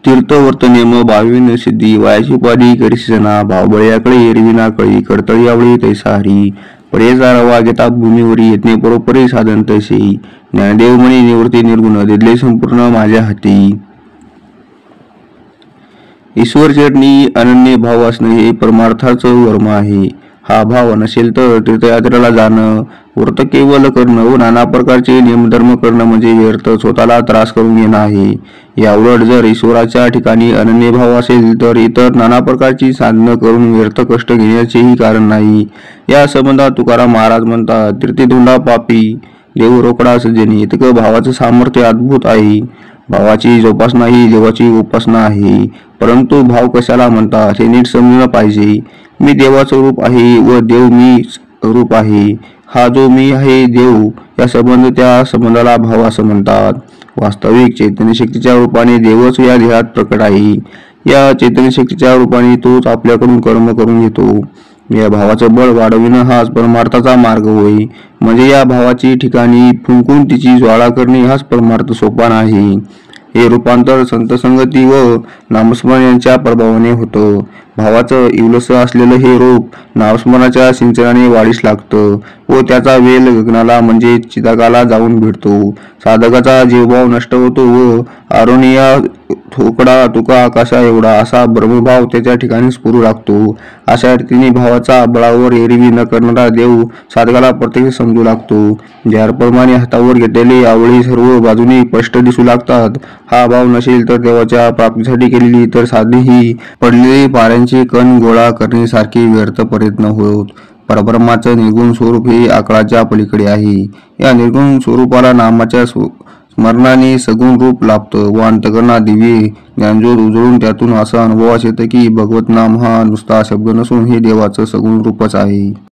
तीर्थवर्त name भाविन सिद्धी वायाची पाडी करिसना भावबळ्याकडे एरविना कळी करतळी आवळी तैसा हरी पडेचा रवा घेता भूमीवरी येतने परोपरी साधन तैसे ज्ञानदेव म्हणे निवृत्ती निर्गुण दिले संपूर्ण माझ्या हाती। ईश्वर चरणी अनन्य भाव असणे हे परमार्थाचं वर्म आहे। हा भाव नसेल तर तीर्थयात्रेला जाणं व्रत केवळ करणं व नाना प्रकारचे नियमधर्म करणं म्हणजे व्यर्थ स्वतःला त्रास करून घेणं आहे। याउलट जर ईश्वराच्या ठिकाणी अनन्य भाव असेल तर इतर नाना प्रकारची साधनं करून व्यर्थ कष्ट घेण्याचेही कारण नाही। या संबंधात तुकाराम महाराज म्हणतात, तीर्थीधोंडा पापी देव रोकडा सज्जनी। इतकं भावाचं सामर्थ्य अद्भुत आहे। भावाची जोपासना ही देवाची उपासना आहे। परंतु भाव कशाला म्हणतात हे नीट समजलं पाहिजे। मी देवाचं रूप आहे व देव मी रूप आहे। हा जो मी आहे देव या संबंध त्या संबंधाला भाव असं म्हणतात। वास्तविक चैतन्य शक्तीच्या रूपाने देवच या देहात प्रकट आहे। या चैतन्य शक्तीच्या रूपाने तोच आपल्याकडून कर्म करून घेतो। या भावाचं बळ वाढविणं हाच परमार्थाचा मार्ग होय। म्हणजे या भावाची ठिकाणी फुंकून तिची ज्वाळा करणे हाच परमार्थ सोपान आहे। हे रूपांतर संतसंगती व नामस्मरण यांच्या प्रभावाने होतं। भावाचं इवलस असलेलं हे रूप नामस्मरणाच्या सिंचनाने वाढीस लागतं व त्याचा वेल गगनाला म्हणजे चिताकाला जाऊन भेटतो। साधकाचा जीवभाव नष्ट होतो व आरोनिया थोकडा तुका आकाशा एवढा असा ब्रह्मभाव त्याच्या ठिकाणी स्फुरू लागतो। अशा रीतीने भावाचा बळावर एरवी न करणारा देव साधकाला प्रत्यक्ष समजू लागतो। ज्याप्रमाणे हातावर घेतलेले आवळी सर्व बाजूनी स्पष्ट दिसू लागतात, हा भाव नसेल तर देवाच्या प्राप्तीसाठी केलेली इतर साधने ही पडलेली पाऱ्यांचे कण गोळा करण्यासारखी व्यर्थ प्रयत्न होत। परब्रह्माचं निर्गुण स्वरूप हे आकळाच्या पलीकडे आहे। या निर्गुण स्वरूपाला नामाच्या स्मरणाने सगुण रूप लाभतं व अंतःकरणात दिव्य ज्ञानज्योत उजळून त्यातून असं अनुभवास येतं की भगवत नाम हा नुसता शब्द नसून हे देवाचं सगुण रूपच आहे।